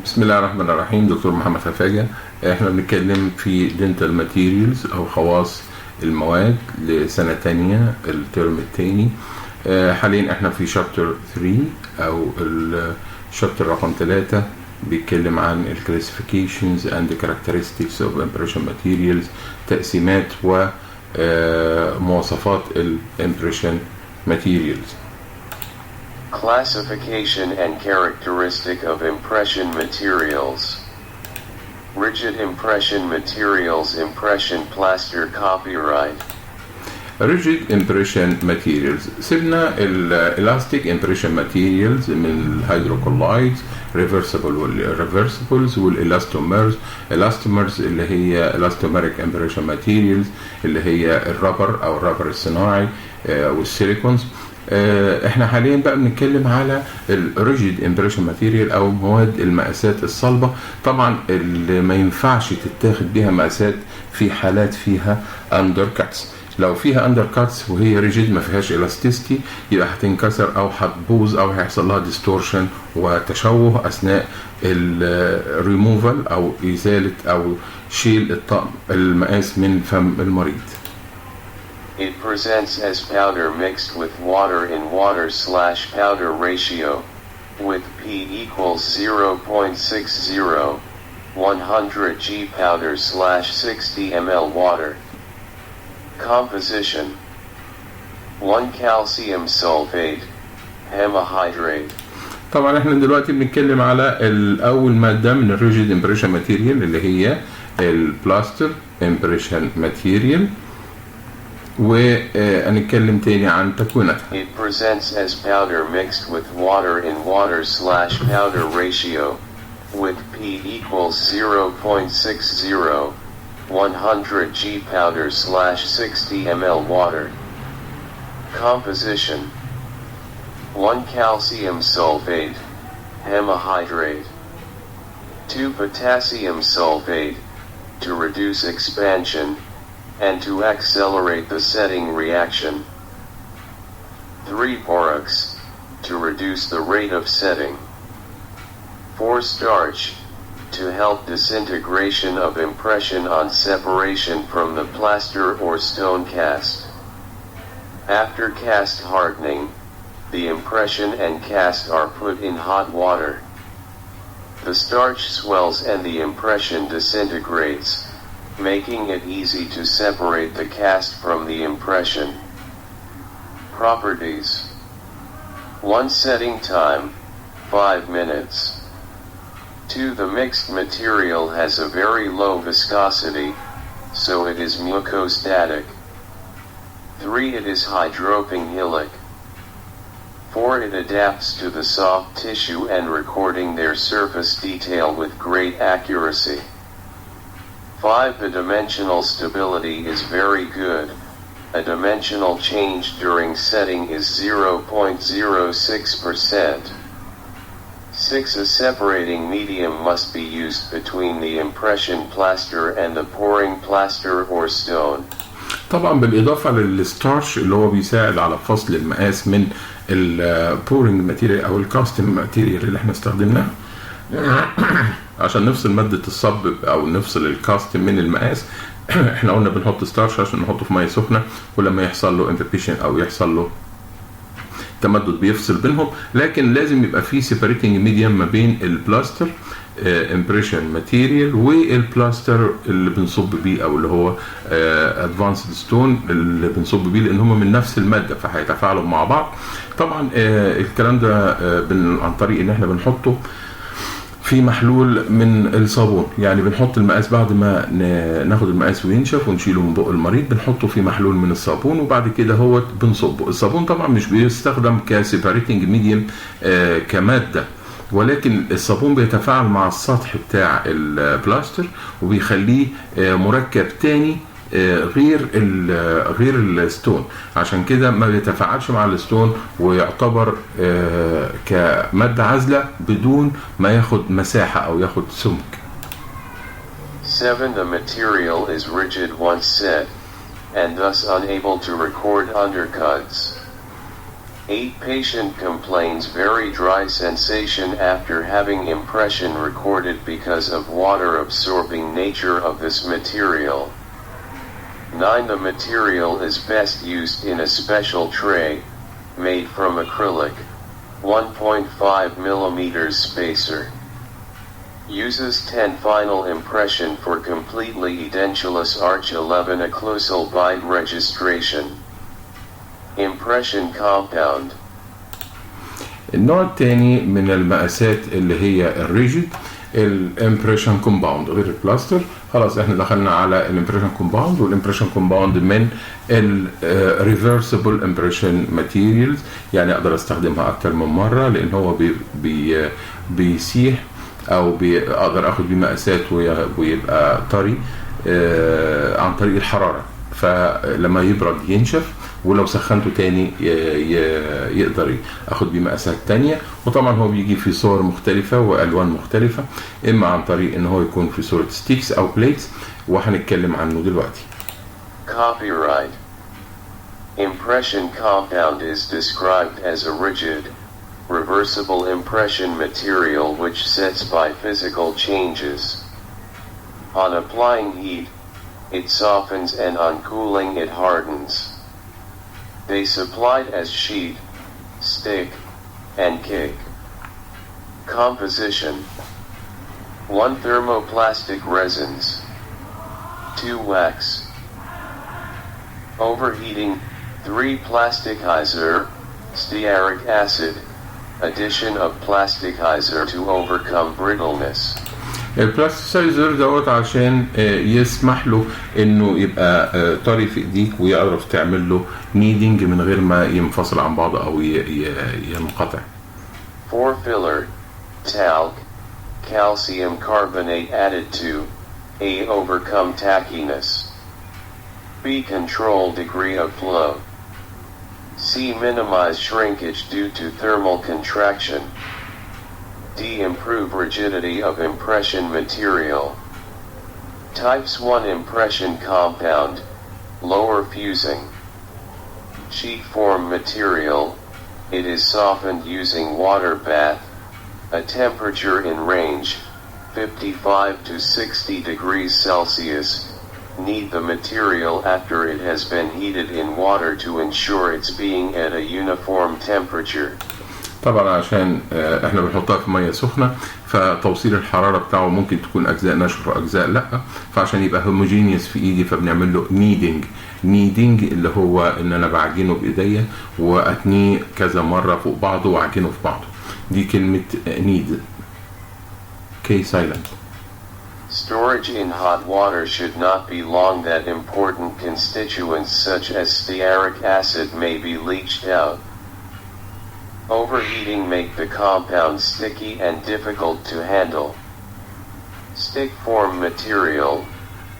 بسم الله الرحمن الرحيم. دكتور محمد خفاجة. احنا بنتكلم في دينتال ماتيريالز او خواص المواد لسنة تانية الترم التاني. حاليا احنا في شابتر 3 او الشابتر رقم 3 بيتكلم عن الكلاسيفيكيشنز اند كاركترستكس اوف امبريشن ماتيريالز، تقسيمات ومواصفات الامبريشن ماتيريالز. Classification and characteristic of impression materials. Rigid impression materials. Impression plaster. Copyright. Rigid impression materials. سيبنا elastic impression materials من الهيدروكولايدز، reversible والreversibles والالاستومرز. elastomers اللي هي elastomeric impression materials اللي هي الرابر او الرابر الصناعي والسيليكونز. احنا حاليا بقى بنتكلم على الريجيد امبريشن ماتيريال او مواد المقاسات الصلبه. طبعا اللي ما ينفعش تتاخد بيها مقاسات في حالات فيها اندر كاتس. لو فيها اندر كاتس وهي ريجيد ما فيهاش الاستيستي يبقى هتنكسر او هتبوظ او هيحصل لها ديستورشن وتشوه اثناء الريموفال او ازاله او شيل الطقم المقاس من فم المريض. It presents as powder mixed with water in water/powder ratio, with P equals 0.60, 100 G powder/60 ml water. Composition: 1 calcium sulfate, hemahydrate. طبعا احنا دلوقتي بنتكلم على الاول ماده من الريجيد امبريشن ماتيريال اللي هي البلاستر امبريشن ماتيريال، وهنتكلم تاني عن تكويناتها. It presents as powder mixed with water in water/powder ratio, with P equals 0.60, 100 G powder/60 ml water. Composition: 1 calcium sulfate, hemahydrate. 2 potassium sulfate, to reduce expansion and to accelerate the setting reaction. 3 borax, to reduce the rate of setting. 4 starch, to help disintegration of impression on separation from the plaster or stone cast. After cast hardening, the impression and cast are put in hot water. The starch swells and the impression disintegrates, making it easy to separate the cast from the impression. Properties: 1 setting time, 5 minutes. 2 The mixed material has a very low viscosity, so it is mucostatic. 3 It is hydropinghilic. 4 It adapts to the soft tissue and recording their surface detail with great accuracy. 5 The dimensional stability is very good. A dimensional change during setting is 0.06%. 6 A separating medium must be used between the impression plaster and the pouring plaster or stone. طبعا بالإضافة للستارش اللي هو بيساعد على فصل المقاس من البورنج ماتيريال أو الكاستم ماتيريال اللي احنا استخدمناه عشان نفصل مادة الصب أو نفصل الكاستم من المقاس. احنا قلنا بنحط ستارش عشان نحطه في مية سخنة، ولما يحصل له امبيبيشن أو يحصل له تمدد بيفصل بينهم، لكن لازم يبقى فيه سيبريتنج ميديم ما بين البلاستر امبريشن ماتيريال والبلاستر اللي بنصب بيه او اللي هو ادفانسد ستون اللي بنصب بيه، لان هم من نفس الماده فهيتفاعلوا مع بعض. طبعا الكلام ده عن طريق ان احنا بنحطه في محلول من الصابون. يعني بنحط المقاس بعد ما ناخد المقاس وينشف ونشيله من بق المريض، بنحطه في محلول من الصابون وبعد كده هو بنصبه. الصابون طبعا مش بيستخدم كسيبريتنج ميديم كماده، ولكن الصابون بيتفاعل مع السطح بتاع البلاستر وبيخليه مركب تاني غير الستون، عشان كده ما بيتفاعلش مع الستون ويعتبر كمادة عازلة بدون ما ياخد مساحة أو ياخد سمك. 7 The material is rigid once set, and thus unable to record undercuts. 8 patient complains very dry sensation after having impression recorded because of water absorbing nature of this material. 9 The material is best used in a special tray, made from acrylic, 1.5 mm spacer. Uses 10 final impression for completely edentulous arch 11 occlusal bind registration. Impression compound. النوع الثاني من المقاسات اللي هي الريجيد الامبريشن كومباوند غير البلاستر. خلاص احنا دخلنا على الامبريشن كومباوند، والامبريشن كومباوند من الريفرسبل امبريشن ماتيريالز، يعني اقدر استخدمها اكتر من مره لان هو بيسيح او اقدر اخد بيه مقاسات ويبقى طري عن طريق الحراره، فلما يبرد ينشف، ولو سخنته تاني يقدر اخد بيه مقاسات تانية. وطبعا هو بيجي في صور مختلفة والوان مختلفة، اما عن طريق ان هو يكون في صورة ستيكس او بليتس، وهنتكلم عنه دلوقتي. Copyright. Impression compound is described as a rigid, reversible impression material which sets by physical changes. On applying heat, it softens, and on cooling it hardens. They supplied as sheet, stick, and cake. Composition: 1 thermoplastic resins, 2 wax. Overheating: 3 plasticizer, stearic acid, addition of plasticizer to overcome brittleness. البلاستيسايزر دوت عشان يسمح له انه يبقى طري في ايديك ويعرف تعمل له نيدنج من غير ما ينفصل عن بعض او ينقطع. 4 filler, talc, calcium carbonate added to A. Overcome tackiness. B. Control degree of flow. C. Minimize shrinkage due to thermal contraction. D. Improve rigidity of impression material. Types 1 Impression compound, lower fusing. Sheet form material, it is softened using water bath, a temperature in range, 55 to 60 degrees Celsius. Knead the material after it has been heated in water to ensure it's being at a uniform temperature. طبعا عشان احنا بنحطها في ميه سخنه، فتوصيل الحراره بتاعه ممكن تكون اجزاء نشف واجزاء لا، فعشان يبقى هوموجينيوس في ايدي فبنعمل له نيدنج اللي هو ان انا بعجنه بايديا واتنيه كذا مره فوق بعضه واعجنه في بعضه. دي كلمه نيد. كي سايلنت. Storage in hot water should not be long that important constituents such as stearic acid may be leached out. Overheating make the compound sticky and difficult to handle. Stick form material,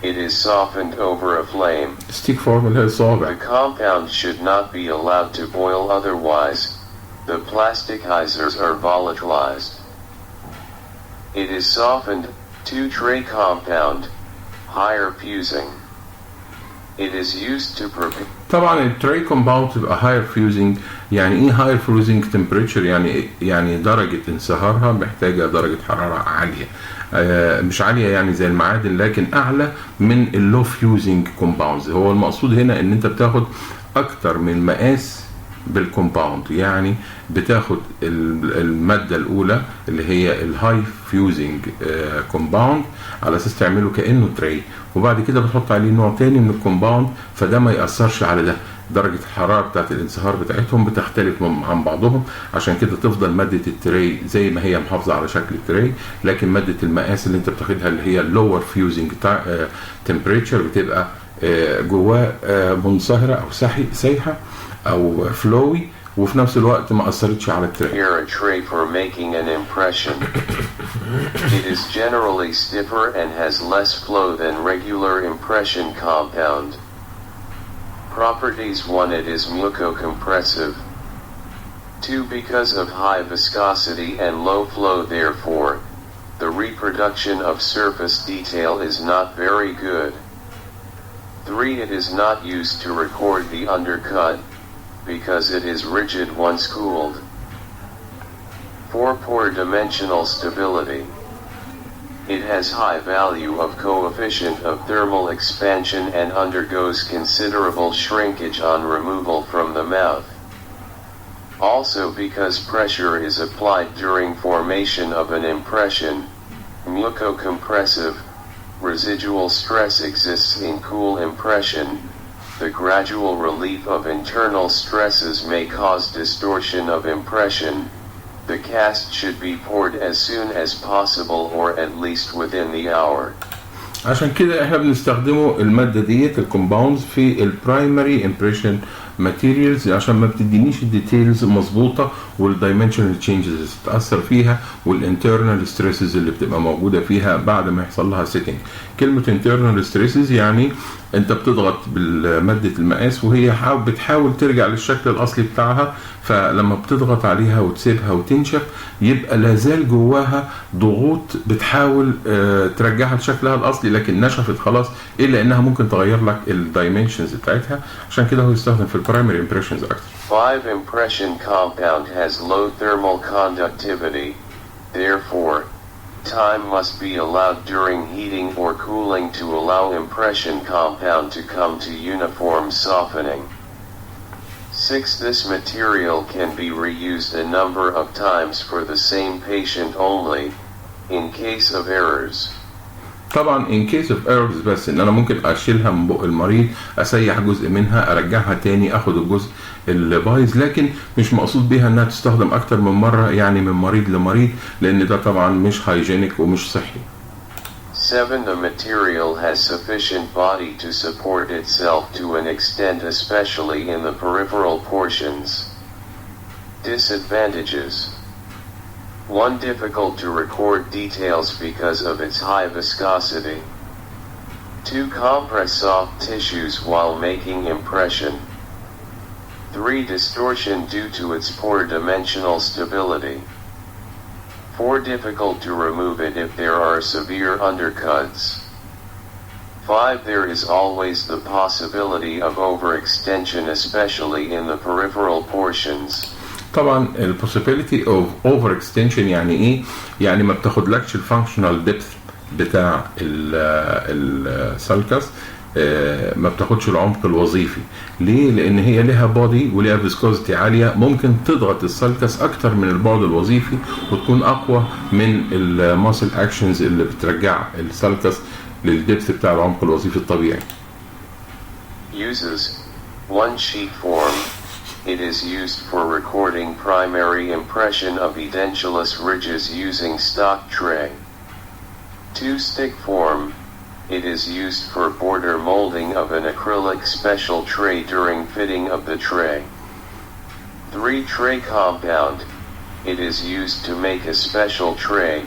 it is softened over a flame. Stick form اللي هي الصوابع. The compound should not be allowed to boil, otherwise the plasticizers are volatilized. It is softened, 2 tray compound, higher fusing. It is used to prepare. طبعا التري كومباوند تبقى هاير فيوزنج. يعني ايه هاير فيوزنج تمبريتشر؟ يعني درجه انصهارها محتاجه درجه حراره عاليه، مش عاليه يعني زي المعادن، لكن اعلى من اللو فيوزنج كومباوندز. هو المقصود هنا ان انت بتاخد اكتر من مقاس بالكومباوند، يعني بتاخد الماده الاولى اللي هي الهاي فيوزنج كومباوند على اساس تعمله كانه تري، وبعد كده بتحط عليه نوع تاني من الكومباوند، فده ما ياثرش على ده. درجه الحراره بتاعت الانصهار بتاعتهم بتختلف عن بعضهم، عشان كده تفضل ماده التري زي ما هي محافظه على شكل التري، لكن ماده المقاس اللي انت بتاخدها اللي هي اللور فيوزنج تمبريتشر بتبقى جواه منصهره او سايحه او فلوي، وفي نفس الوقت ما اثرتش على التري. Here a tray for making an impression. It is generally stiffer and has less flow than regular impression compound. Properties: 1 It is mucocompressive. 2 Because of high viscosity and low flow, therefore, the reproduction of surface detail is not very good. 3 It is not used to record the undercut, because it is rigid once cooled. 4. Poor dimensional stability. It has high value of coefficient of thermal expansion and undergoes considerable shrinkage on removal from the mouth. Also because pressure is applied during formation of an impression, mucocompressive, residual stress exists in cool impression. The gradual relief of internal stresses may cause distortion of impression. The cast should be poured as soon as possible or at least within the hour. عشان كده احنا بنستخدمه المادة ديت الكومباوندز في البرايمري امبريشن ماتيريالز عشان ما بتدينيش الديتيلز مظبوطه والدايمنشنال تشينجز تتاثر فيها والانترنال ستريسز اللي بتبقى موجوده فيها بعد ما يحصل لها سيتنج. كلمه انترنال ستريسز يعني انت بتضغط بالماده المقاس وهي بتحاول ترجع للشكل الاصلي بتاعها، فلما بتضغط عليها وتسيبها وتنشف يبقى لازال جواها ضغوط بتحاول ترجعها لشكلها الاصلي، لكن نشفت خلاص الا انها ممكن تغير لك الدايمنشنز بتاعتها. عشان كده هو يستخدم في البرايمري امبريشنز اكتر. 5. Impression compound has low thermal conductivity. Therefore, time must be allowed during heating or cooling to allow impression compound to come to uniform softening. 6. This material can be reused a number of times for the same patient only, in case of errors. طبعا in case of errors بس ان انا ممكن اشيلها من بق المريض، اسيح جزء منها، ارجعها تاني، اخد الجزء اللي بايظ، لكن مش مقصود بيها انها تستخدم اكتر من مره يعني من مريض لمريض، لان ده طبعا مش هايجينيك ومش صحي. 7. The material has sufficient body to support itself to an extent, especially in the peripheral portions. Disadvantages. 1. Difficult to record details because of its high viscosity. 2. Compress soft tissues while making impression. 3. Distortion due to its poor dimensional stability. 4. Difficult to remove it if there are severe undercuts. 5. There is always the possibility of overextension, especially in the peripheral portions. طبعا ال possibility of overextension يعني ايه؟ يعني ما بتاخدلكش الفانكشنال ديبث بتاع السالكس، ما بتاخدش العمق الوظيفي. ليه؟ لان هي لها بودي ولها فيسكوزيتي عاليه، ممكن تضغط السالكس اكتر من البعد الوظيفي وتكون اقوى من الماسل اكشنز اللي بترجع السالكس للديبث بتاع العمق الوظيفي الطبيعي. Uses 1. Sheet form. It is used for recording primary impression of edentulous ridges using stock tray. 2. Stick form. It is used for border molding of an acrylic special tray during fitting of the tray. 3. Tray compound. It is used to make a special tray,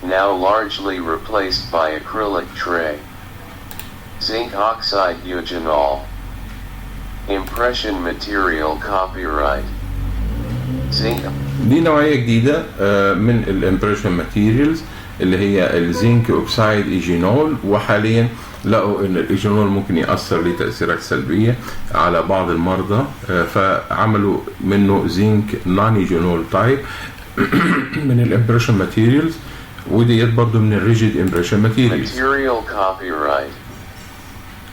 now largely replaced by acrylic tray. Zinc oxide eugenol. Impression material copyright. Zinc. دي نوعية جديدة من الامبريشن ماتيريالز اللي هي الزنك اوكسايد ايجينول، وحاليا لقوا ان الايجينول ممكن يأثر ليه تأثيرات سلبية على بعض المرضى، فعملوا منه زنك نون ايجينول تايب من الامبريشن ماتيريالز، وديت برضو من الريجيد امبريشن ماتيريالز. Material copyright.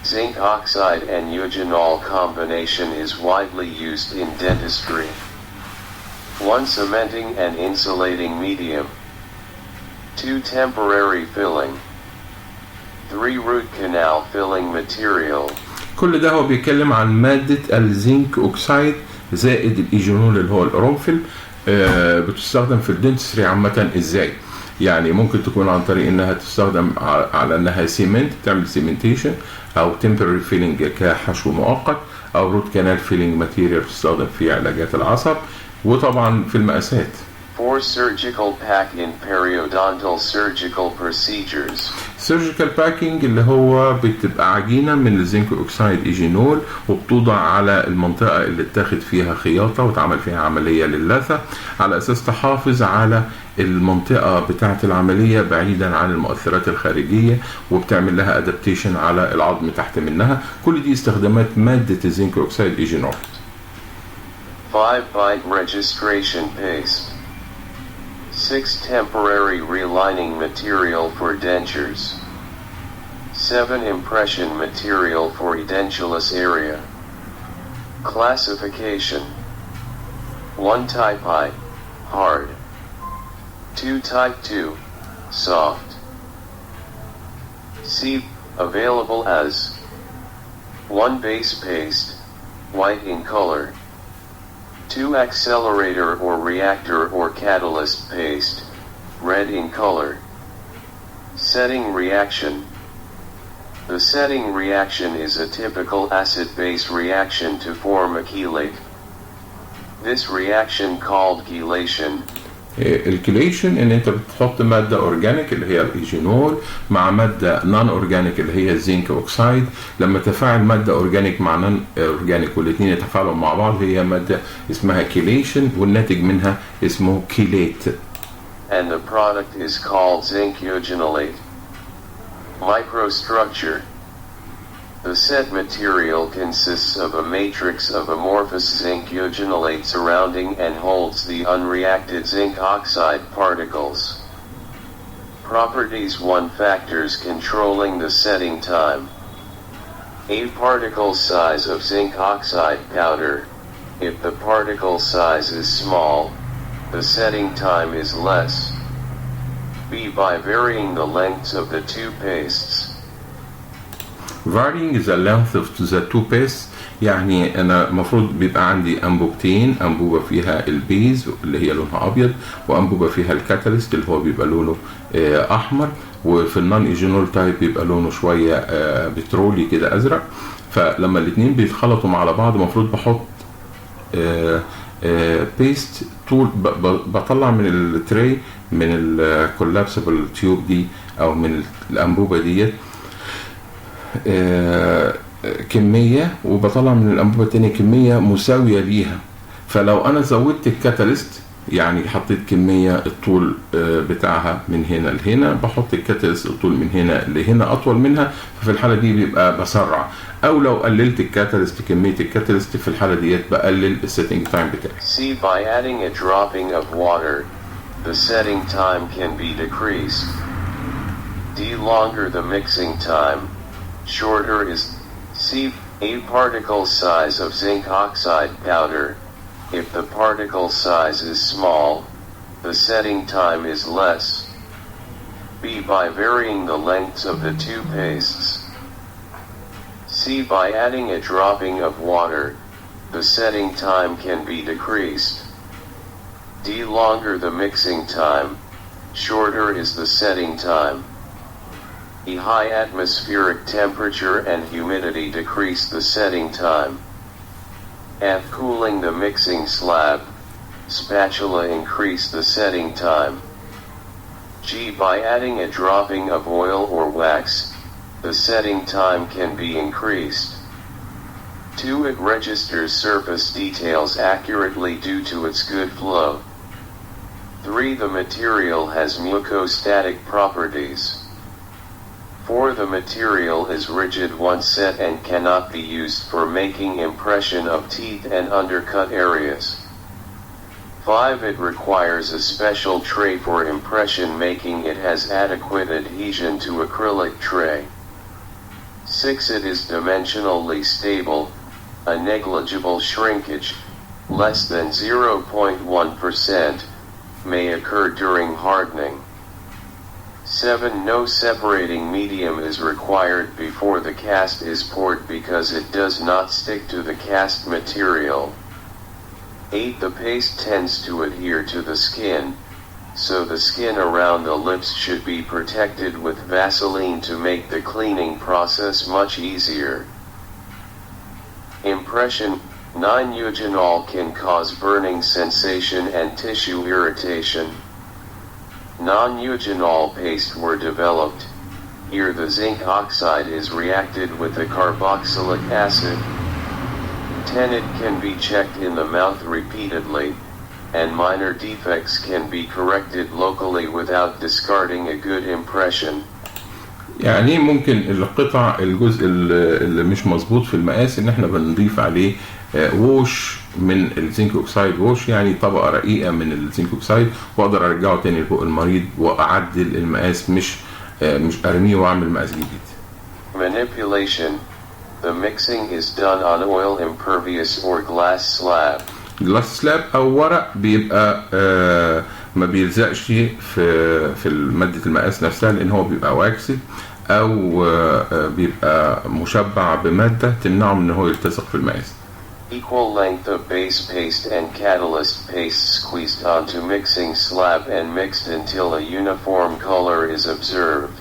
Zinc oxide and eugenol combination is widely used in dentistry. 1. Cementing and insulating medium. 2. Temporary filling. 3. Root canal filling material. كل ده هو بيتكلم عن مادة الزنك اوكسايد زائد الايجينول اللي هو القرنفل، بتستخدم في الدنتستري عامة. ازاي؟ يعني ممكن تكون عن طريق انها تستخدم على انها سيمنت، تعمل سيمنتيشن، او temporary filling كحشو مؤقت، او روت كانال فيلينج ماتيريال تستخدم في علاجات العصب، وطبعا في المقاسات. 4. Surgical pack in periodontal surgical procedures. surgical packing اللي هو بتبقى عجينة من الزنك اوكسايد ايجينول، وبتوضع على المنطقة اللي اتاخد فيها خياطة وتعمل فيها عملية للثة، على اساس تحافظ على المنطقة بتاعة العملية بعيدا عن المؤثرات الخارجية، وبتعمل لها ادابتيشن على العظم تحت منها. كل دي استخدامات مادة الزنك اوكسايد ايجينول. 5-byte registration paste. 6 temporary relining material for dentures. 7 impression material for edentulous area. Classification: 1 type I, hard. 2 type 2, soft. C, available as 1 base paste, white in color. 2 accelerator or reactor or catalyst paste, red in color. Setting reaction. The setting reaction is a typical acid-base reaction to form a chelate. This reaction called chelation. الكليشن ان انت بتحط ماده اورجانيك اللي هي الايجينول مع ماده نون اورجانيك اللي هي الزنك اوكسايد. لما تفاعل ماده اورجانيك مع نون اورجانيك والاثنين يتفاعلوا مع بعض هي ماده اسمها كيليشن والناتج منها اسمه كيليت. And the product is called zinc eugenolate. Microstructure. The set material consists of a matrix of amorphous zinc eugenolate surrounding and holds the unreacted zinc oxide particles. Properties: 1 factors controlling the setting time. A particle size of zinc oxide powder. If the particle size is small, the setting time is less. B, by varying the lengths of the 2 pastes. varying the length of the 2 pastes يعني انا المفروض بيبقى عندي انبوبتين، انبوبه فيها البيز اللي هي لونها ابيض وانبوبه فيها الكاتاليست اللي هو بيبقى لونه احمر، وفي النون ايجينول تايب بيبقى لونه شويه بترولي كده ازرق. فلما الاثنين بيتخلطوا مع بعض المفروض بحط بيست طول بطلع من التري من الكولابسبل تيوب دي او من الانبوبه ديت كميه، وبطلع من الانبوبه الثانيه كميه مساويه ليها. فلو انا زودت الكاتاليست يعني حطيت كميه الطول بتاعها من هنا لهنا، بحط الكاتاليست الطول من هنا لهنا اطول منها، ففي الحاله دي بيبقى بسرع. او لو قللت الكاتاليست كميه الكاتاليست في الحاله ديت بقلل السيتنج تايم بتاعي. C, by adding a dropping of water, the setting time can be decreased. D, longer the mixing time, shorter is. C, a particle size of zinc oxide powder. If the particle size is small, the setting time is less. B, by varying the lengths of the 2 pastes. C, by adding a dropping of water, the setting time can be decreased. D, longer the mixing time, shorter is the setting time. E, high atmospheric temperature and humidity decrease the setting time. F, cooling the mixing slab, spatula increase the setting time. G, by adding a dropping of oil or wax, the setting time can be increased. 2, it registers surface details accurately due to its good flow. 3, the material has mucostatic properties. 4, the material is rigid once set and cannot be used for making impression of teeth and undercut areas. 5, it requires a special tray for impression making. It has adequate adhesion to acrylic tray. 6, it is dimensionally stable, a negligible shrinkage, less than 0.1%, may occur during hardening. 7, no separating medium is required before the cast is poured because it does not stick to the cast material. 8, the paste tends to adhere to the skin, so the skin around the lips should be protected with Vaseline to make the cleaning process much easier. Impression: 9, eugenol can cause burning sensation and tissue irritation. Non-eugenol paste were developed. Here the zinc oxide is reacted with the carboxylic acid. 10, it can be checked in the mouth repeatedly, and minor defects can be corrected locally without discarding a good impression. يعني ممكن القطع الجزء اللي مش مظبوط في المقاس ان احنا بنضيف عليه ووش من الزنك اوكسايد، ووش يعني طبقه رقيقه من الزنك اوكسايد، واقدر ارجعه تاني لفوق المريض واعدل المقاس، مش ارميه واعمل مقاس جديد. Manipulation. The mixing is done on oil impervious or glass slab. جلاس سلاب او ورق بيبقى ما بيلزقش في مادة المقاس نفسها، لان هو بيبقى واكسد او بيبقى مشبع بمادة تمنعه من ان هو يلتصق في المقاس. Equal length of base paste and catalyst paste squeezed onto mixing slab and mixed until a uniform color is observed.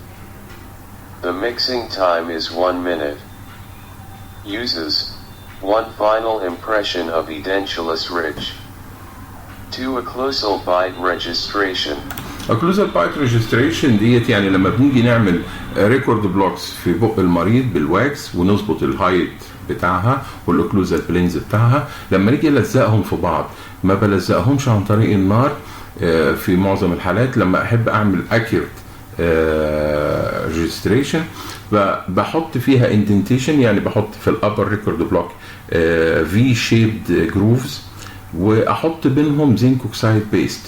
The mixing time is 1 minute. Uses 1 final impression of edentulous ridge. 2 occlusal bite registration. occlusal bite registration ديت يعني لما بنيجي نعمل ريكورد بلوكس في بق المريض بالواكس ونظبط الهايت بتاعها والاوكلوزال بلينز بتاعها، لما نيجي نلزقهم في بعض ما بلزقهمش عن طريق النار في معظم الحالات. لما احب اعمل اكيرت ريجستريشن بحط فيها اندنتيشن، يعني بحط في الابر ريكورد بلوك في شيبد جروفز واحط بينهم زنك اوكسايد بيست.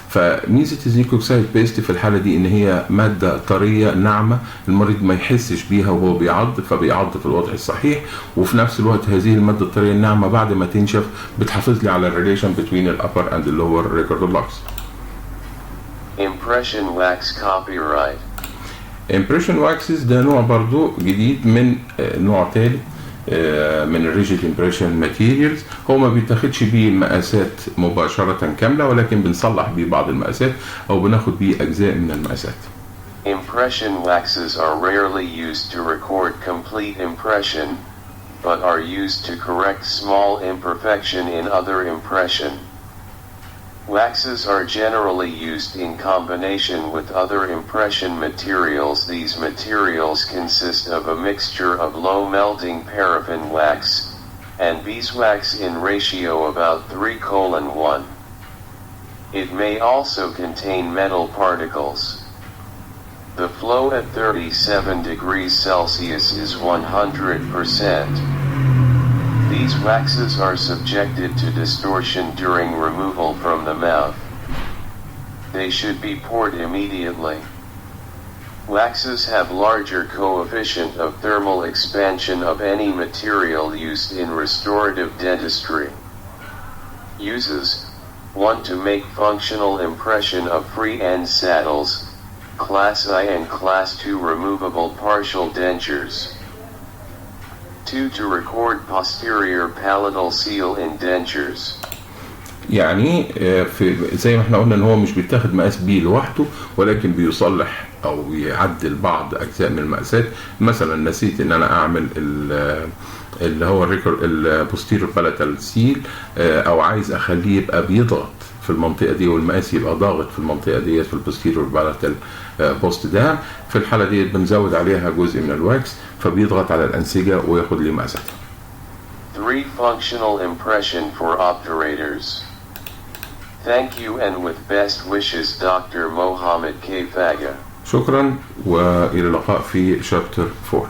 فميزه الزنك اوكسايد بيست في الحاله دي ان هي ماده طريه ناعمه، المريض ما يحسش بيها وهو بيعض، فبيعض في الوضع الصحيح، وفي نفس الوقت هذه الماده الطريه الناعمه بعد ما تنشف بتحافظ لي على الريليشن بين الابر اند اللور ريكورد بلوكس. Impression wax copyright. impression waxes ده نوع برضو جديد من نوع ثالث من الريجيد امبريشن ماتيريالز. هو ما بيتاخدش بيه مقاسات مباشرة كاملة، ولكن بنصلح بيه بعض المقاسات او بناخد بيه اجزاء من المقاسات. Impression waxes are rarely used to record complete impression, but are used to correct small imperfection in other impression. Waxes are generally used in combination with other impression materials. These materials consist of a mixture of low melting paraffin wax and beeswax in ratio about 3:1. It may also contain metal particles. The flow at 37 degrees Celsius is 100%. These waxes are subjected to distortion during removal from the mouth. They should be poured immediately. Waxes have larger coefficient of thermal expansion of any material used in restorative dentistry. Uses 1 to make functional impression of free end saddles, Class I and Class II removable partial dentures. 2 to record posterior palatal seal in dentures. يعني في زي ما احنا قلنا ان هو مش بيتاخد مقاس بيه لوحده، ولكن بيصلح او يعدل بعض اجزاء من المقاسات. مثلا نسيت ان انا اعمل اللي هو البوستيريور بالاتال سيل، او عايز اخليه يبقى بيضغط في المنطقه دي والمقاس يبقى ضاغط في المنطقه دي في البوستيريور بالاتال بوست ده، في الحاله دي بنزود عليها جزء من الواكس فبيضغط على الانسجه وياخد لي مقاساتها. 3 functional impression for operators. Thank you and with best wishes Dr. Mohammed K. Faga. شكرا والى اللقاء في شابتر 4.